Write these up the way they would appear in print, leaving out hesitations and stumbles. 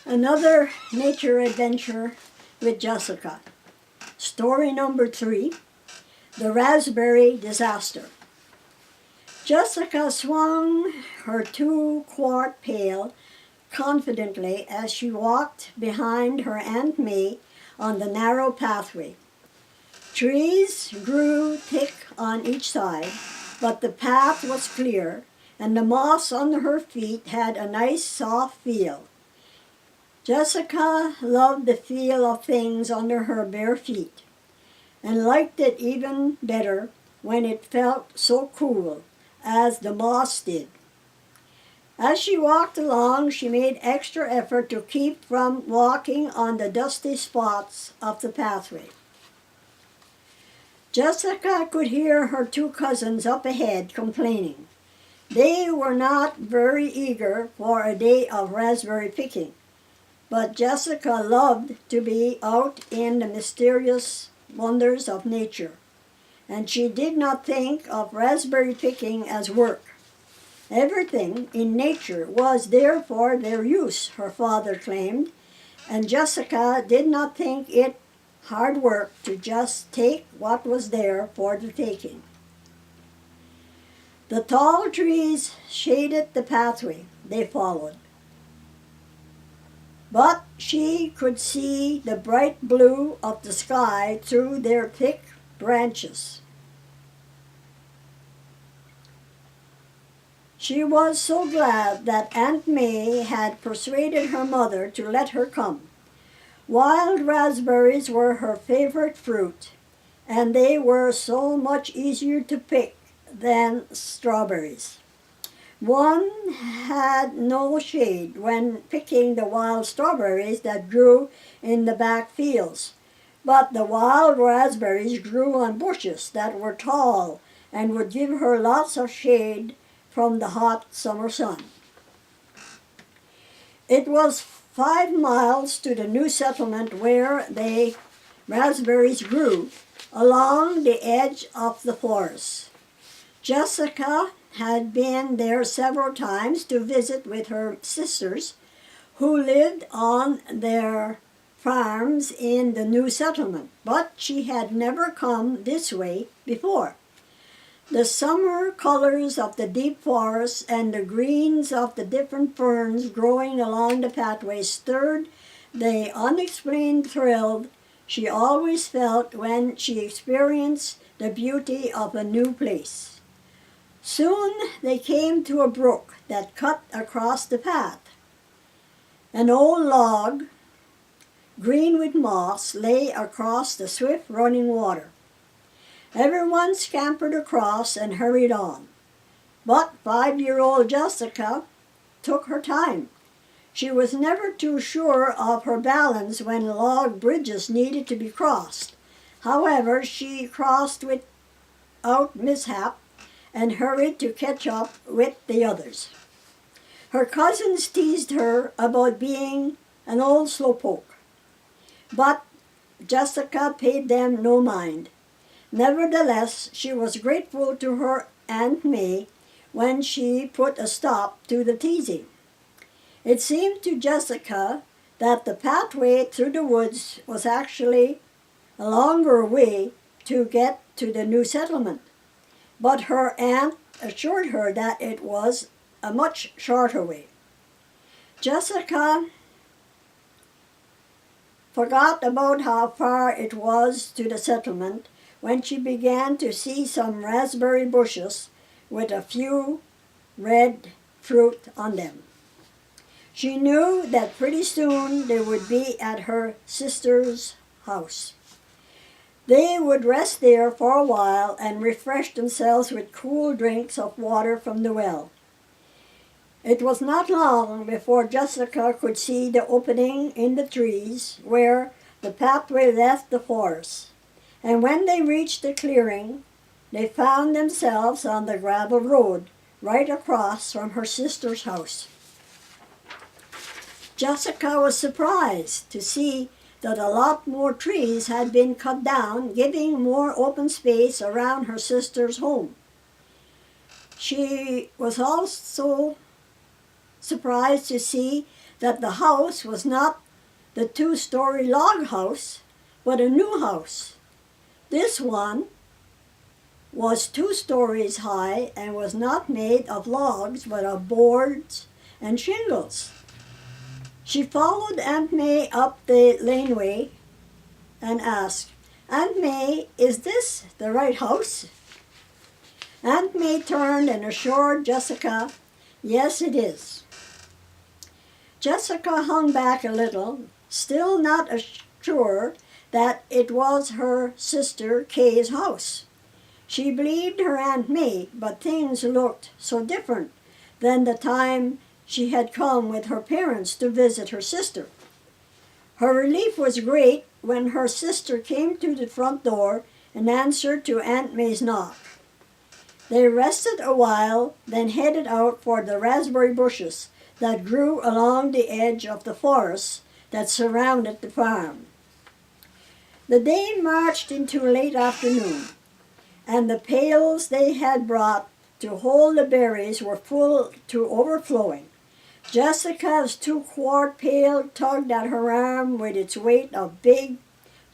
Another nature adventure with Jessica. Story number 3, The Raspberry Disaster. Jessica swung her 2-quart pail confidently as she walked behind her Aunt May on the narrow pathway. Trees grew thick on each side, but the path was clear, and the moss under her feet had a nice soft feel. Jessica loved the feel of things under her bare feet, and liked it even better when it felt so cool, as the moss did. As she walked along, she made extra effort to keep from walking on the dusty spots of the pathway. Jessica could hear her 2 cousins up ahead complaining. They were not very eager for a day of raspberry picking, but Jessica loved to be out in the mysterious wonders of nature, and she did not think of raspberry picking as work. Everything in nature was there for their use, her father claimed, and Jessica did not think it hard work to just take what was there for the taking. The tall trees shaded the pathway they followed, but she could see the bright blue of the sky through their thick branches. She was so glad that Aunt May had persuaded her mother to let her come. Wild raspberries were her favorite fruit, and they were so much easier to pick than strawberries. One had no shade when picking the wild strawberries that grew in the back fields, but the wild raspberries grew on bushes that were tall and would give her lots of shade from the hot summer sun. It was 5 miles to the new settlement where the raspberries grew, along the edge of the forest. Jessica had been there several times to visit with her sisters, who lived on their farms in the new settlement, but she had never come this way before. The summer colors of the deep forests and the greens of the different ferns growing along the pathway stirred the unexplained thrill she always felt when she experienced the beauty of a new place. Soon they came to a brook that cut across the path. An old log, green with moss, lay across the swift-running water. Everyone scampered across and hurried on, but 5-year-old Jessica took her time. She was never too sure of her balance when log bridges needed to be crossed. However, she crossed without mishap and hurried to catch up with the others. Her cousins teased her about being an old slowpoke, but Jessica paid them no mind. Nevertheless, she was grateful to her Aunt May when she put a stop to the teasing. It seemed to Jessica that the pathway through the woods was actually a longer way to get to the new settlement, but her aunt assured her that it was a much shorter way. Jessica forgot about how far it was to the settlement when she began to see some raspberry bushes with a few red fruit on them. She knew that pretty soon they would be at her sister's house. They would rest there for a while and refresh themselves with cool drinks of water from the well. It was not long before Jessica could see the opening in the trees where the pathway left the forest, and when they reached the clearing, they found themselves on the gravel road right across from her sister's house. Jessica was surprised to see that a lot more trees had been cut down, giving more open space around her sister's home. She was also surprised to see that the house was not the two-story log house, but a new house. This one was 2 stories high and was not made of logs but of boards and shingles. She followed Aunt May up the laneway and asked, "Aunt May, is this the right house?" Aunt May turned and assured Jessica, "Yes, it is." Jessica hung back a little, still not sure that it was her sister Kay's house. She believed her Aunt May, but things looked so different than the time she had come with her parents to visit her sister. Her relief was great when her sister came to the front door and answered to Aunt May's knock. They rested a while, then headed out for the raspberry bushes that grew along the edge of the forest that surrounded the farm. The day marched into late afternoon, and the pails they had brought to hold the berries were full to overflowing. Jessica's 2-quart pail tugged at her arm with its weight of big,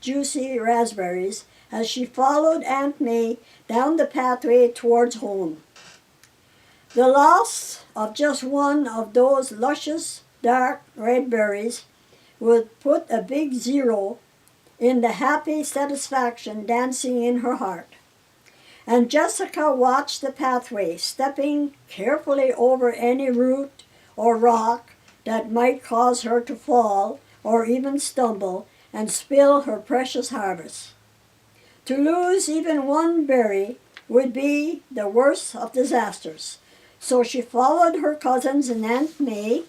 juicy raspberries as she followed Aunt May down the pathway towards home. The loss of just one of those luscious, dark red berries would put a big 0 in the happy satisfaction dancing in her heart. And Jessica watched the pathway, stepping carefully over any root or rock that might cause her to fall or even stumble and spill her precious harvest. To lose even one berry would be the worst of disasters, so she followed her cousins and Aunt May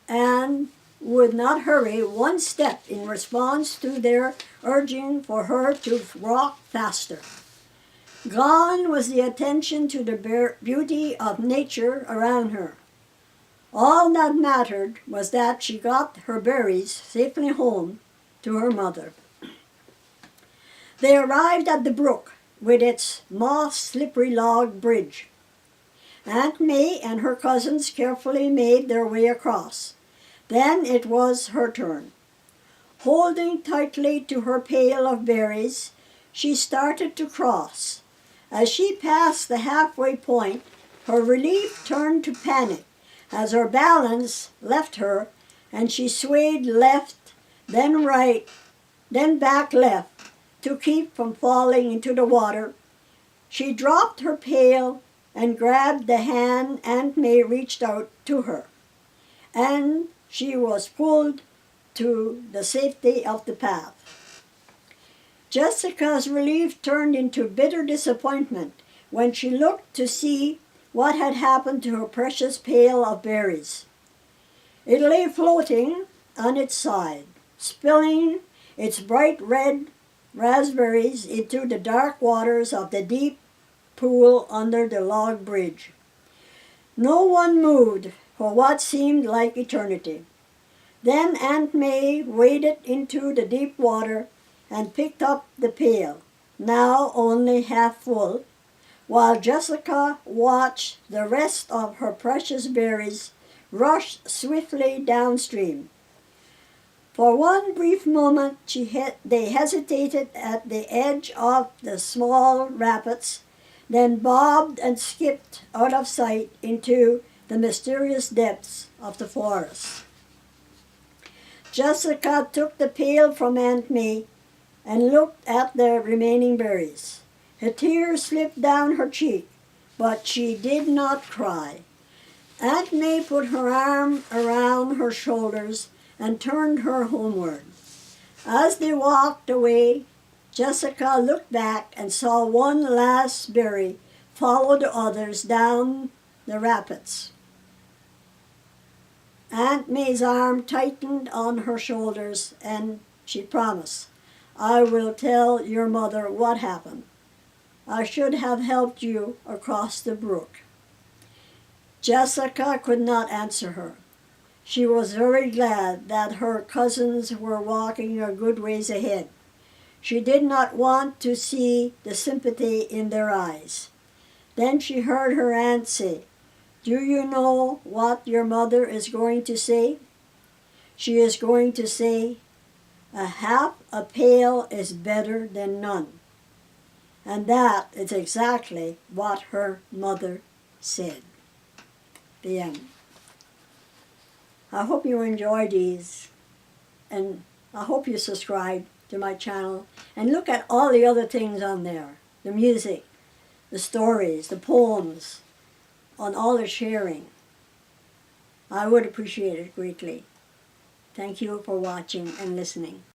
and would not hurry one step in response to their urging for her to walk faster. Gone was the attention to the beauty of nature around her. All that mattered was that she got her berries safely home to her mother. They arrived at the brook with its moss-slippery log bridge. Aunt May and her cousins carefully made their way across. Then it was her turn. Holding tightly to her pail of berries, she started to cross. As she passed the halfway point, her relief turned to panic as her balance left her and she swayed left, then right, then back left to keep from falling into the water. She dropped her pail and grabbed the hand Aunt May reached out to her, and she was pulled to the safety of the path. Jessica's relief turned into bitter disappointment when she looked to see what had happened to her precious pail of berries. It lay floating on its side, spilling its bright red raspberries into the dark waters of the deep pool under the log bridge. No one moved for what seemed like eternity. Then Aunt May waded into the deep water and picked up the pail, now only half full, while Jessica watched the rest of her precious berries rush swiftly downstream. For one brief moment they hesitated at the edge of the small rapids, then bobbed and skipped out of sight into the mysterious depths of the forest. Jessica took the pail from Aunt May and looked at the remaining berries. A tear slipped down her cheek, but she did not cry. Aunt May put her arm around her shoulders and turned her homeward. As they walked away, Jessica looked back and saw one last berry follow the others down the rapids. Aunt May's arm tightened on her shoulders and she promised, "I will tell your mother what happened. I should have helped you across the brook." Jessica could not answer her. She was very glad that her cousins were walking a good ways ahead. She did not want to see the sympathy in their eyes. Then she heard her aunt say, Do you know what your mother is going to say? She is going to say, a half a pail is better than none. And that is exactly what her mother said. The end. I hope you enjoy these, and I hope you subscribe to my channel and look at all the other things on there. The music, the stories, the poems, on all the sharing. I would appreciate it greatly. Thank you for watching and listening.